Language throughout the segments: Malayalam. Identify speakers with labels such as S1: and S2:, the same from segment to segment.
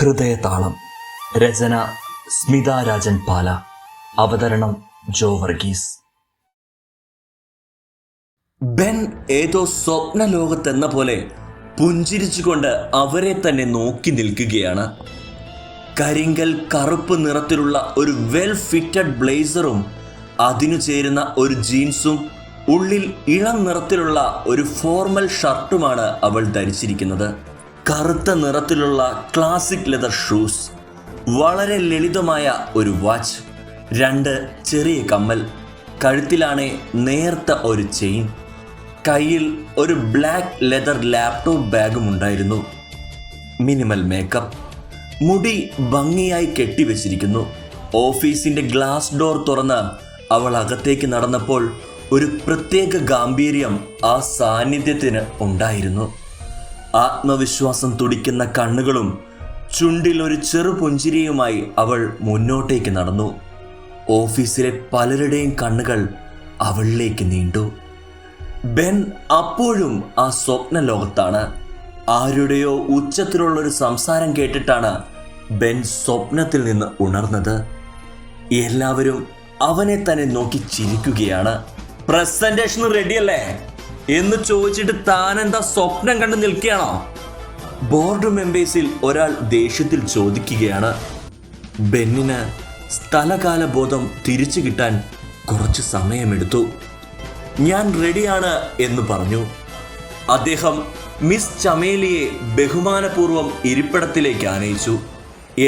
S1: ഹൃദയതാളം. രചന സ്മിത രാജൻ പാല. അവതരണം ജോ വർഗീസ്.
S2: ബെൻ ഏതോ സ്വപ്ന ലോകത്തെന്ന പോലെ പുഞ്ചിരിച്ചുകൊണ്ട് അവരെ തന്നെ നോക്കി നിൽക്കുകയാണ്. കരിങ്കൽ കറുപ്പ് നിറത്തിലുള്ള ഒരു വെൽ ഫിറ്റഡ് ബ്ലേസറും അതിനു ചേരുന്ന ഒരു ജീൻസും ഉള്ളിൽ ഇളം നിറത്തിലുള്ള ഒരു ഫോർമൽ ഷർട്ടുമാണ് അവൾ ധരിച്ചിരിക്കുന്നത്. കറുത്ത നിറത്തിലുള്ള ക്ലാസിക് ലെതർ ഷൂസ്, വളരെ ലളിതമായ ഒരു വാച്ച്, 2 ചെറിയ കമ്മൽ, കഴുത്തിലാണെ നേർത്ത ഒരു ചെയിൻ, കയ്യിൽ ഒരു ബ്ലാക്ക് ലെതർ ലാപ്ടോപ്പ് ബാഗും ഉണ്ടായിരുന്നു. മിനിമൽ മേക്കപ്പ്, മുടി ഭംഗിയായി കെട്ടിവെച്ചിരിക്കുന്നു. ഓഫീസിൻ്റെ ഗ്ലാസ് ഡോർ തുറന്ന് അവൾ അകത്തേക്ക് നടന്നപ്പോൾ ഒരു പ്രത്യേക ഗാംഭീര്യം ആ സാന്നിധ്യത്തിന് ഉണ്ടായിരുന്നു. ആത്മവിശ്വാസം തുടിക്കുന്ന കണ്ണുകളും ചുണ്ടിൽ ഒരു ചെറു പുഞ്ചിരിയുമായി അവൾ മുന്നോട്ടേക്ക് നടന്നു. ഓഫീസിലെ പലരുടെയും കണ്ണുകൾ അവളിലേക്ക് നീണ്ടു. ബെൻ അപ്പോഴും ആ സ്വപ്ന ലോകത്താണ്. ആരുടെയോ ഉച്ചത്തിലുള്ളൊരു സംസാരം കേട്ടിട്ടാണ് ബെൻ സ്വപ്നത്തിൽ നിന്ന് ഉണർന്നത്. എല്ലാവരും അവനെ തന്നെ നോക്കി ചിരിക്കുകയാണ്. പ്രസന്റേഷൻ റെഡിയല്ലേ എന്ന് ചോദിച്ചിട്ട് താനെന്താ സ്വപ്നം കണ്ട് നിൽക്കുകയാണോ? ബോർഡ് മെമ്പേഴ്സിൽ ഒരാൾ ദേഷ്യത്തിൽ ചോദിക്കുകയാണ്. ബെന്നിന് സ്ഥലകാല ബോധം തിരിച്ചു കിട്ടാൻ കുറച്ച് സമയമെടുത്തു. ഞാൻ റെഡിയാണ് എന്ന് പറഞ്ഞു. അദ്ദേഹം മിസ് ചമേലിയെ ബഹുമാനപൂർവ്വം ഇരിപ്പിടത്തിലേക്ക് ആനയിച്ചു.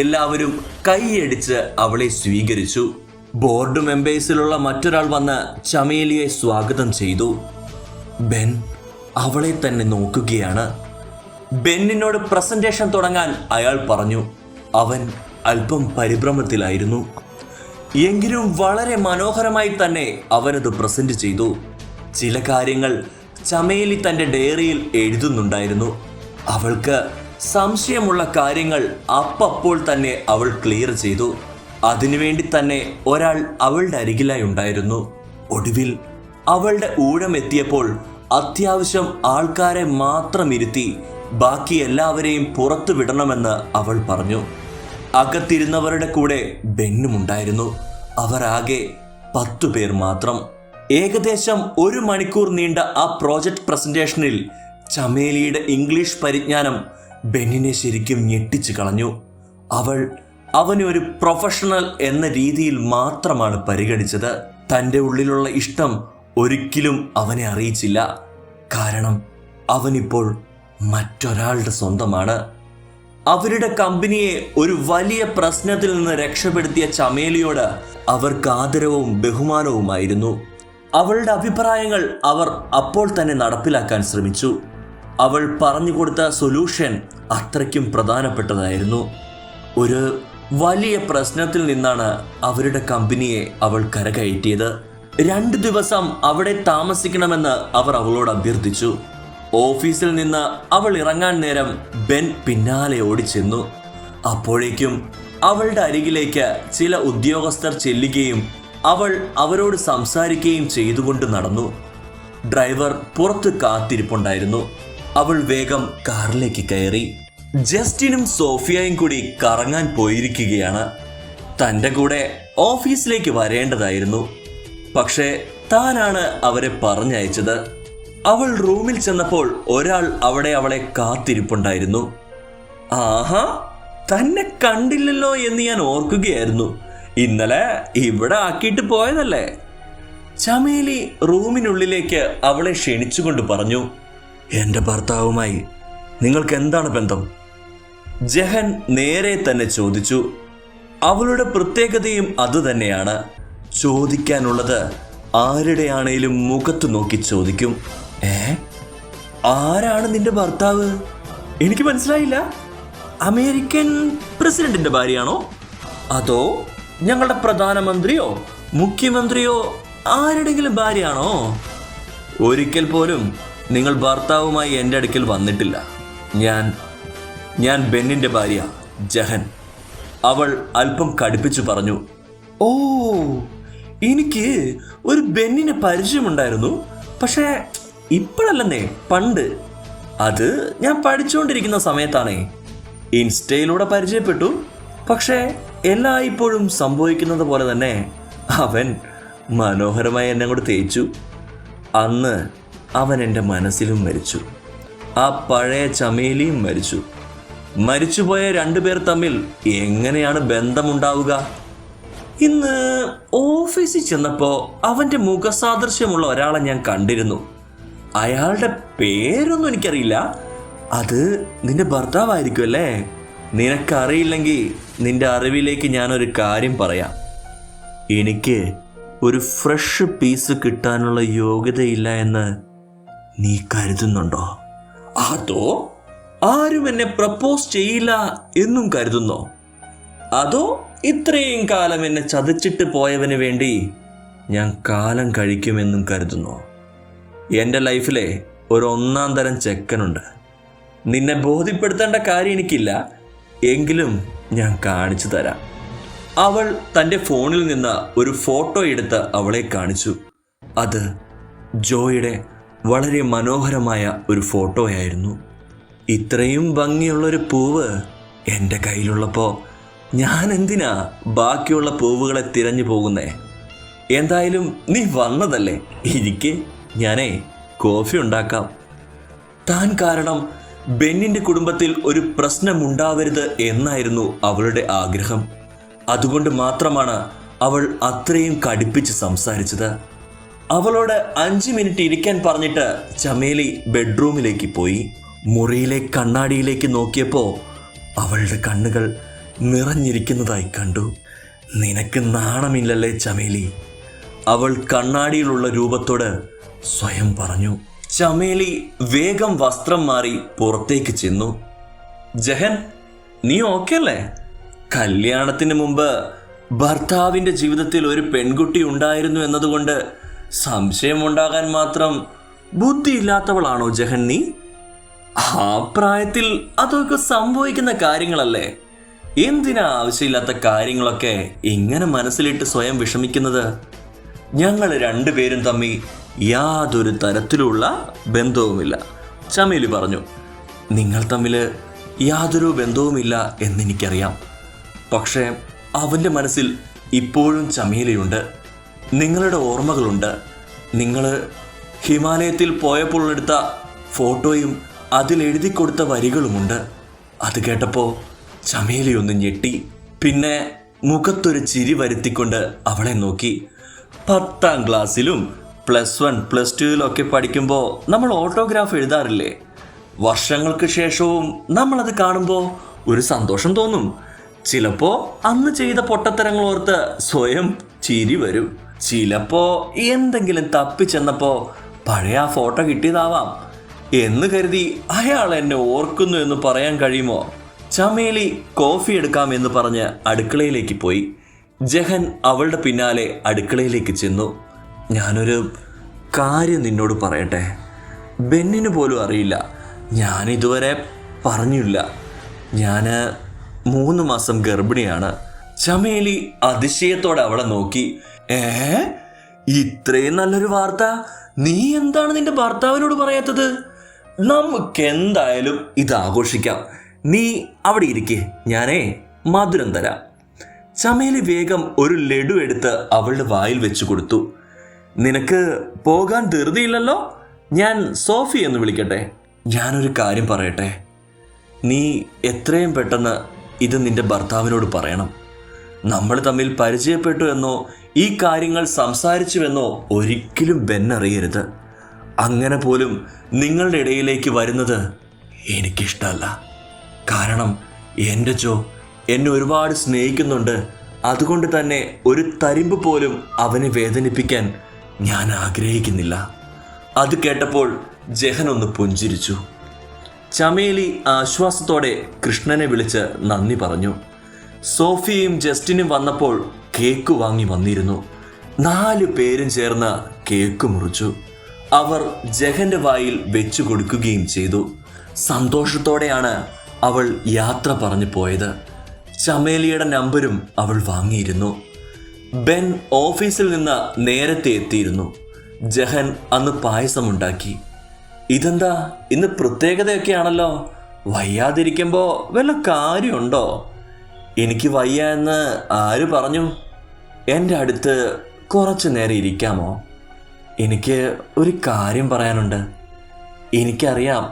S2: എല്ലാവരും കൈയടിച്ച് അവളെ സ്വീകരിച്ചു. ബോർഡ് മെമ്പേഴ്സിലുള്ള മറ്റൊരാൾ വന്ന് ചമേലിയെ സ്വാഗതം ചെയ്തു. ബെൻ അവളെ തന്നെ നോക്കുകയാണ്. ബെന്നിനോട് പ്രസന്റേഷൻ തുടങ്ങാൻ അയാൾ പറഞ്ഞു. അവൻ അല്പം പരിഭ്രമത്തിലായിരുന്നു. എങ്കിലും വളരെ മനോഹരമായി തന്നെ അവനത് പ്രസന്റ് ചെയ്തു. ചില കാര്യങ്ങൾ ചമേലി തൻ്റെ ഡയറിയിൽ എഴുതുന്നുണ്ടായിരുന്നു. അവൾക്ക് സംശയമുള്ള കാര്യങ്ങൾ അപ്പോൾ തന്നെ അവൾ ക്ലിയർ ചെയ്തു. അതിനുവേണ്ടി തന്നെ ഒരാൾ അവളുടെ അരികിലായി ഉണ്ടായിരുന്നു. ഒടുവിൽ അവളുടെ ഊഴമെത്തിയപ്പോൾ അത്യാവശ്യം ആൾക്കാരെ മാത്രം ഇരുത്തി ബാക്കി എല്ലാവരെയും പുറത്തു വിടണമെന്ന് അവൾ പറഞ്ഞു. അകത്തിരുന്നവരുടെ കൂടെ ബെന്നുമുണ്ടായിരുന്നു. അവർ ആകെ 10 പേർ മാത്രം. ഏകദേശം 1 മണിക്കൂർ നീണ്ട ആ പ്രോജക്റ്റ് പ്രസന്റേഷനിൽ ചമേലിയുടെ ഇംഗ്ലീഷ് പരിജ്ഞാനം ബെന്നിനെ ശരിക്കും ഞെട്ടിച്ചു കളഞ്ഞു. അവനെ ഒരു പ്രൊഫഷണൽ എന്ന രീതിയിൽ മാത്രമാണ് പരിഗണിച്ചത്. തൻ്റെ ഉള്ളിലുള്ള ഇഷ്ടം ഒരിക്കലും അവനെ അറിയിച്ചില്ല. കാരണം അവനിപ്പോൾ മറ്റൊരാളുടെ സ്വന്തമാണ്. അവരുടെ കമ്പനിയെ ഒരു വലിയ പ്രശ്നത്തിൽ നിന്ന് രക്ഷപ്പെടുത്തിയ ചമേലിയോട് അവർക്ക് ആദരവും ബഹുമാനവുമായിരുന്നു. അവളുടെ അഭിപ്രായങ്ങൾ അവർ അപ്പോൾ തന്നെ നടപ്പിലാക്കാൻ ശ്രമിച്ചു. അവൾ പറഞ്ഞു കൊടുത്ത സൊല്യൂഷൻ അത്രയ്ക്കും പ്രധാനപ്പെട്ടതായിരുന്നു. ഒരു വലിയ പ്രശ്നത്തിൽ നിന്നാണ് അവരുടെ കമ്പനിയെ അവൾ കരകയറ്റിയത്. 2 ദിവസം അവിടെ താമസിക്കണമെന്ന് അവർ അവളോട് അഭ്യർത്ഥിച്ചു. ഓഫീസിൽ നിന്ന് അവൾ ഇറങ്ങാൻ നേരം ബെൻ പിന്നാലെ ഓടിച്ചെന്നു. അപ്പോഴേക്കും അവളുടെ അരികിലേക്ക് ചില ഉദ്യോഗസ്ഥർ ചെല്ലുകയും അവൾ അവരോട് സംസാരിക്കുകയും ചെയ്തുകൊണ്ട് നടന്നു. ഡ്രൈവർ പുറത്ത് കാത്തിരിപ്പുണ്ടായിരുന്നു. അവൾ വേഗം കാറിലേക്ക് കയറി. ജസ്റ്റിനും സോഫിയയും കൂടി കറങ്ങാൻ പോയിരിക്കുകയാണ്. തൻ്റെ കൂടെ ഓഫീസിലേക്ക് വരേണ്ടതായിരുന്നു. പക്ഷേ താനാണ് അവരെ പറഞ്ഞയച്ചത്. അവൾ റൂമിൽ ചെന്നപ്പോൾ ഒരാൾ അവിടെ അവളെ കാത്തിരിപ്പുണ്ടായിരുന്നു. ആഹാ, തന്നെ കണ്ടില്ലല്ലോ എന്ന് ഞാൻ ഓർക്കുകയായിരുന്നു. ഇന്നലെ ഇവിടെ ആക്കിയിട്ട് പോയതല്ലേ? ചമേലി റൂമിനുള്ളിലേക്ക് അവളെ ക്ഷണിച്ചുകൊണ്ട് പറഞ്ഞു. എൻ്റെ ഭർത്താവുമായി നിങ്ങൾക്ക് എന്താണ് ബന്ധം? ജഹൻ നേരെ തന്നെ ചോദിച്ചു. അവളുടെ പ്രത്യേകതയും അതുതന്നെയാണ്. ചോദിക്കാനുള്ളത് ആരുടെയാണേലും മുഖത്ത് നോക്കി ചോദിക്കും. ആരാണ് നിന്റെ ഭർത്താവ്? എനിക്ക് മനസ്സിലായില്ല. അമേരിക്കൻ പ്രസിഡന്റിന്റെ ഭാര്യയാണോ? അതോ ഞങ്ങളുടെ പ്രധാനമന്ത്രിയോ മുഖ്യമന്ത്രിയോ ആരുടെങ്കിലും ഭാര്യയാണോ? ഒരിക്കൽ പോലും നിങ്ങൾ ഭർത്താവുമായി എൻ്റെ അടുക്കൽ വന്നിട്ടില്ല. ഞാൻ ബെന്നിൻ്റെ ഭാര്യ ജഹൻ. അവൾ അല്പം കടുപ്പിച്ചു പറഞ്ഞു. ഓ, എനിക്ക് ഒരു ബെന്നിനെ പരിചയമുണ്ടായിരുന്നു. പക്ഷേ ഇപ്പോഴല്ലെന്നേ, പണ്ട്. അത് ഞാൻ പഠിച്ചുകൊണ്ടിരിക്കുന്ന സമയത്താണേ. ഇൻസ്റ്റയിലൂടെ പരിചയപ്പെട്ടു. പക്ഷേ എല്ലായ്പ്പോഴും സംഭവിക്കുന്നത് പോലെ തന്നെ അവൻ മനോഹരമായി എന്നെ കൂടെ തേച്ചു. അന്ന് അവൻ എൻ്റെ മനസ്സിലും മരിച്ചു. ആ പഴയ ചമേലിയും മരിച്ചു. മരിച്ചുപോയ രണ്ടുപേർ തമ്മിൽ എങ്ങനെയാണ് ബന്ധമുണ്ടാവുക? ഇന്ന് ഓഫീസിൽ ചെന്നപ്പോൾ അവൻ്റെ മുഖസാദൃശ്യമുള്ള ഒരാളെ ഞാൻ കണ്ടിരുന്നു. അയാളുടെ പേരൊന്നും എനിക്കറിയില്ല. അത് നിന്റെ ഭർത്താവായിരിക്കും അല്ലേ? നിനക്കറിയില്ലെങ്കിൽ നിന്റെ അറിവിലേക്ക് ഞാനൊരു കാര്യം പറയാം. എനിക്ക് ഒരു ഫ്രഷ് പീസ് കിട്ടാനുള്ള യോഗ്യതയില്ല എന്ന് നീ കരുതുന്നുണ്ടോ? അതോ ആരും എന്നെ പ്രപ്പോസ് ചെയ്യില്ല എന്നും കരുതുന്നോ? അതോ ഇത്രയും കാലം എന്നെ ചതിച്ചിട്ട് പോയവന് വേണ്ടി ഞാൻ കാലം കഴിക്കുമെന്നും കരുതുന്നോ? എൻ്റെ ലൈഫിലെ ഒരു ഒന്നാം തരം ചെക്കനുണ്ട്. നിന്നെ ബോധ്യപ്പെടുത്തേണ്ട കാര്യം എനിക്കില്ല, എങ്കിലും ഞാൻ കാണിച്ചു തരാം. അവൾ തൻ്റെ ഫോണിൽ നിന്ന് ഒരു ഫോട്ടോ എടുത്ത് അവളെ കാണിച്ചു. അത് ജോയുടെ വളരെ മനോഹരമായ ഒരു ഫോട്ടോയായിരുന്നു. ഇത്രയും ഭംഗിയുള്ളൊരു പൂവ് എൻ്റെ കയ്യിലുള്ളപ്പോൾ ഞാൻ എന്തിനാ ബാക്കിയുള്ള പൂവുകളെ തിരഞ്ഞു പോകുന്നേ? എന്തായാലും നീ വന്നതല്ലേ, ഇരിക്കെ, ഞാനേ കോഫി ഉണ്ടാക്കാം. താൻ കാരണം ബെന്നിൻ്റെ കുടുംബത്തിൽ ഒരു പ്രശ്നമുണ്ടാവരുത് എന്നായിരുന്നു അവളുടെ ആഗ്രഹം. അതുകൊണ്ട് മാത്രമാണ് അവൾ അത്രയും കടുപ്പിച്ച് സംസാരിച്ചത്. അവളോട് 5 മിനിറ്റ് ഇരിക്കാൻ പറഞ്ഞിട്ട് ചമേലി ബെഡ്റൂമിലേക്ക് പോയി. മുറിയിലെ കണ്ണാടിയിലേക്ക് നോക്കിയപ്പോൾ അവളുടെ കണ്ണുകൾ നിറഞ്ഞിരിക്കുന്നതായി കണ്ടു. നിനക്ക് നാണമില്ലല്ലേ ചമേലി? അവൾ കണ്ണാടിയിലുള്ള രൂപത്തോട് സ്വയം പറഞ്ഞു. ചമേലി വേഗം വസ്ത്രം മാറി പുറത്തേക്ക് ചെന്നു. ജഹൻ, നീ ഓക്കെ അല്ലേ? കല്യാണത്തിന് മുമ്പ് ഭർത്താവിൻ്റെ ജീവിതത്തിൽ ഒരു പെൺകുട്ടി ഉണ്ടായിരുന്നു എന്നതുകൊണ്ട് സംശയമുണ്ടാകാൻ മാത്രം ബുദ്ധിയില്ലാത്തവളാണോ ജഹൻ നീ? ആ പ്രായത്തിൽ അതൊക്കെ സംഭവിക്കുന്ന കാര്യങ്ങളല്ലേ. എന്തിനാ ആവശ്യമില്ലാത്ത കാര്യങ്ങളൊക്കെ ഇങ്ങനെ മനസ്സിലിട്ട് സ്വയം വിഷമിക്കുന്നത്? ഞങ്ങൾ രണ്ടുപേരും തമ്മിൽ യാതൊരു തരത്തിലുള്ള ബന്ധവുമില്ല, ചമേലി പറഞ്ഞു. നിങ്ങൾ തമ്മിൽ യാതൊരു ബന്ധവുമില്ല എന്നെനിക്കറിയാം. പക്ഷേ അവൻ്റെ മനസ്സിൽ ഇപ്പോഴും ചമേലിയുണ്ട്. നിങ്ങളുടെ ഓർമ്മകളുണ്ട്. നിങ്ങൾ ഹിമാലയത്തിൽ പോയപ്പോൾ എടുത്ത ഫോട്ടോയും അതിലെഴുതി കൊടുത്ത വരികളുമുണ്ട്. അത് കേട്ടപ്പോൾ ചമേലി ഒന്ന് ഞെട്ടി. പിന്നെ മുഖത്തൊരു ചിരി വരുത്തിക്കൊണ്ട് അവളെ നോക്കി. 10ാം ക്ലാസ്സിലും +1 +2 പഠിക്കുമ്പോൾ നമ്മൾ ഓട്ടോഗ്രാഫ് എഴുതാറില്ലേ? വർഷങ്ങൾക്ക് ശേഷവും നമ്മളത് കാണുമ്പോൾ ഒരു സന്തോഷം തോന്നും. ചിലപ്പോൾ അന്ന് ചെയ്ത പൊട്ടത്തരങ്ങൾ ഓർത്ത് സ്വയം ചിരി വരും. ചിലപ്പോൾ എന്തെങ്കിലും തപ്പിച്ചെന്നപ്പോൾ പഴയ ആ ഫോട്ടോ കിട്ടിയതാവാം എന്ന് കരുതി അയാൾ എന്നെ ഓർക്കുന്നു എന്ന് പറയാൻ കഴിയുമോ? ചമേലി കോഫി എടുക്കാമെന്ന് പറഞ്ഞ് അടുക്കളയിലേക്ക് പോയി. ജഹൻ അവളുടെ പിന്നാലെ അടുക്കളയിലേക്ക് ചെന്നു. ഞാനൊരു കാര്യം നിന്നോട് പറയട്ടെ. ബെന്നിന് പോലും അറിയില്ല, ഞാനിതുവരെ പറഞ്ഞില്ല. ഞാൻ 3 മാസം ഗർഭിണിയാണ്. ചമേലി അതിശയത്തോടെ അവളെ നോക്കി. ഇത്രയും നല്ലൊരു വാർത്ത നീ എന്താണ് നിന്റെ ഭർത്താവിനോട് പറയാത്തത്? നമുക്കെന്തായാലും ഇത് ആഘോഷിക്കാം. നീ അവിടെ ഇരിക്കേ, ഞാനേ മധുരം തരാം. ചമേലി വേഗം ഒരു ലഡു എടുത്ത് അവളുടെ വായിൽ വെച്ചു കൊടുത്തു. നിനക്ക് പോകാൻ ധൃതിയില്ലല്ലോ, ഞാൻ സോഫി എന്ന് വിളിക്കട്ടെ? ഞാനൊരു കാര്യം പറയട്ടെ, നീ എത്രയും പെട്ടെന്ന് ഇത് നിന്റെ ഭർത്താവിനോട് പറയണം. നമ്മൾ തമ്മിൽ പരിചയപ്പെട്ടു എന്നോ ഈ കാര്യങ്ങൾ സംസാരിച്ചുവെന്നോ ഒരിക്കലും ബെന്നറിയരുത്. അങ്ങനെ പോലും നിങ്ങളുടെ ഇടയിലേക്ക് വരുന്നത് എനിക്കിഷ്ടമല്ല. കാരണം എൻ്റെ ജോ എന്നെ ഒരുപാട് സ്നേഹിക്കുന്നുണ്ട്. അതുകൊണ്ട് തന്നെ ഒരു തരിമ്പ് പോലും അവനെ വേദനിപ്പിക്കാൻ ഞാൻ ആഗ്രഹിക്കുന്നില്ല. അത് കേട്ടപ്പോൾ ജഹൻ ഒന്ന് പുഞ്ചിരിച്ചു. ചമേലി ആശ്വാസത്തോടെ കൃഷ്ണനെ വിളിച്ച് നന്ദി പറഞ്ഞു. സോഫിയും ജസ്റ്റിനും വന്നപ്പോൾ കേക്ക് വാങ്ങി വന്നിരുന്നു. 4 പേരും ചേർന്ന് കേക്ക് മുറിച്ചു. അവർ ജഹന്റെ വായിൽ വെച്ചു കൊടുക്കുകയും ചെയ്തു. സന്തോഷത്തോടെയാണ് അവൾ യാത്ര പറഞ്ഞു പോയത്. ചമേലിയുടെ നമ്പരും അവൾ വാങ്ങിയിരുന്നു. ബെൻ ഓഫീസിൽ നിന്ന് നേരത്തെ എത്തിയിരുന്നു. ജഹൻ അന്ന് പായസമുണ്ടാക്കി. ഇതെന്താ, ഇന്ന് പ്രത്യേകതയൊക്കെയാണല്ലോ. വയ്യാതിരിക്കുമ്പോ വല്ല കാര്യമുണ്ടോ? എനിക്ക് വയ്യ എന്ന് ആര് പറഞ്ഞു? എൻ്റെ അടുത്ത് കുറച്ചു നേരം ഇരിക്കാമോ? എനിക്ക് ഒരു കാര്യം പറയാനുണ്ട്. എനിക്കറിയാം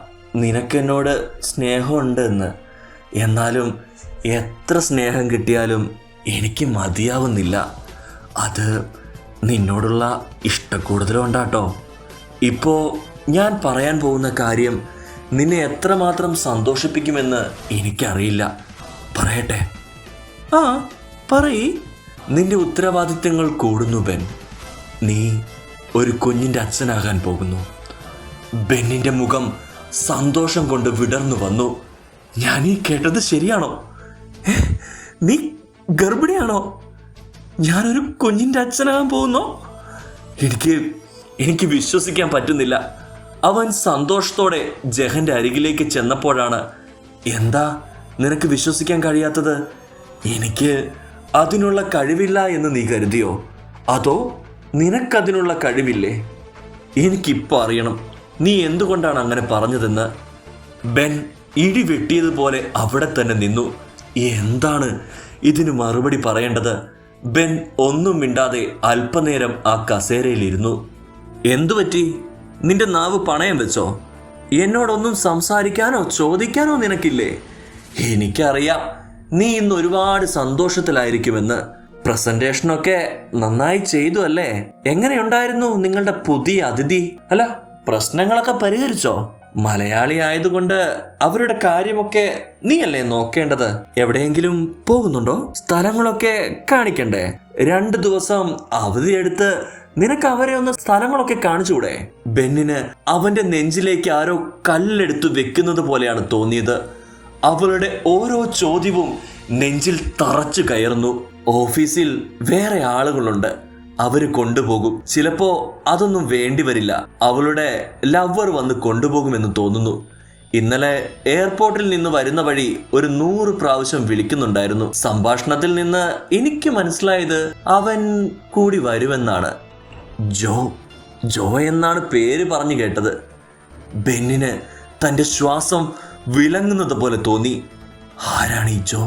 S2: നിനക്കെന്നോട് സ്നേഹമുണ്ട് എന്ന്. എന്നാലും എത്ര സ്നേഹം കിട്ടിയാലും എനിക്ക് മതിയാവുന്നില്ല. അത് നിന്നോടുള്ള ഇഷ്ടക്കൂടുതലുണ്ടാട്ടോ. ഇപ്പോൾ ഞാൻ പറയാൻ പോകുന്ന കാര്യം നിന്നെ എത്രമാത്രം സന്തോഷിപ്പിക്കുമെന്ന് എനിക്കറിയില്ല. പറയട്ടെ? ആ, പറയ്. നിന്റെ ഉത്തരവാദിത്തങ്ങൾ കൂടുന്നു ബെൻ. നീ ഒരു കുഞ്ഞിൻ്റെ അച്ഛനാകാൻ പോകുന്നു. ബെന്നിൻ്റെ മുഖം സന്തോഷം കൊണ്ട് വിടർന്നു വന്നു. ഞാൻ ഈ കേട്ടത് ശരിയാണോ? നീ ഗർഭിണിയാണോ? ഞാനൊരു കുഞ്ഞിൻ്റെ അച്ഛനാകാൻ പോകുന്നോ? എനിക്ക് വിശ്വസിക്കാൻ പറ്റുന്നില്ല. അവൻ സന്തോഷത്തോടെ ജഹന്റെ അരികിലേക്ക് ചെന്നപ്പോഴാണ്, എന്താ നിനക്ക് വിശ്വസിക്കാൻ കഴിയാത്തത്? എനിക്ക് അതിനുള്ള കഴിവില്ല എന്ന് നീ കരുതിയോ? അതോ നിനക്കതിനുള്ള കഴിവില്ലേ? എനിക്കിപ്പോൾ അറിയണം നീ എന്തുകൊണ്ടാണ് അങ്ങനെ പറഞ്ഞതെന്ന്. ബെൻ ഇടി വെട്ടിയതുപോലെ അവിടെ തന്നെ നിന്നു. എന്താണ് ഇതിന് മറുപടി പറയേണ്ടത്? ബെൻ ഒന്നും മിണ്ടാതെ അല്പനേരം ആ കസേരയിലിരുന്നു. എന്തു പറ്റി? നിന്റെ നാവ് പണയം വെച്ചോ? എന്നോടൊന്നും സംസാരിക്കാനോ ചോദിക്കാനോ നിനക്കില്ലേ? എനിക്കറിയാം നീ ഇന്ന് ഒരുപാട് സന്തോഷത്തിലായിരിക്കുമെന്ന്. പ്രസന്റേഷനൊക്കെ നന്നായി ചെയ്തു അല്ലേ? എങ്ങനെയുണ്ടായിരുന്നു നിങ്ങളുടെ പുതിയ അതിഥി? അല്ല, പ്രശ്നങ്ങളൊക്കെ പരിഹരിച്ചോ? മലയാളി ആയതുകൊണ്ട് അവരുടെ കാര്യമൊക്കെ നീയല്ലേ നോക്കേണ്ടത്? എവിടെയെങ്കിലും പോകുന്നുണ്ടോ? സ്ഥലങ്ങളൊക്കെ കാണിക്കണ്ടേ? 2 ദിവസം അവധിയെടുത്ത് നിനക്ക് അവരെ ഒന്ന് സ്ഥലങ്ങളൊക്കെ കാണിച്ചുകൂടെ? ബെന്നിന് അവന്റെ നെഞ്ചിലേക്ക് ആരോ കല്ലെടുത്ത് വെക്കുന്നത് പോലെയാണ് തോന്നിയത്. അവളുടെ ഓരോ ചോദ്യവും നെഞ്ചിൽ തറച്ചു കയറുന്നു. ഓഫീസിൽ വേറെ ആളുകളുണ്ട്, അവര് കൊണ്ടുപോകും. ചിലപ്പോ അതൊന്നും വേണ്ടി വരില്ല. അവളുടെ ലവർ വന്ന് കൊണ്ടുപോകുമെന്ന് തോന്നുന്നു. ഇന്നലെ എയർപോർട്ടിൽ നിന്ന് വരുന്ന വഴി ഒരു 100 പ്രാവശ്യം വിളിക്കുന്നുണ്ടായിരുന്നു. സംഭാഷണത്തിൽ നിന്ന് എനിക്ക് മനസ്സിലായത് അവൻ കൂടി വരുമെന്നാണ്. ജോ എന്നാണ് പേര് പറഞ്ഞു കേട്ടത്. ബെന്നിന് തൻ്റെ ശ്വാസം വിലങ്ങുന്നത് പോലെ തോന്നി. ആരാണ് ഈ ജോ?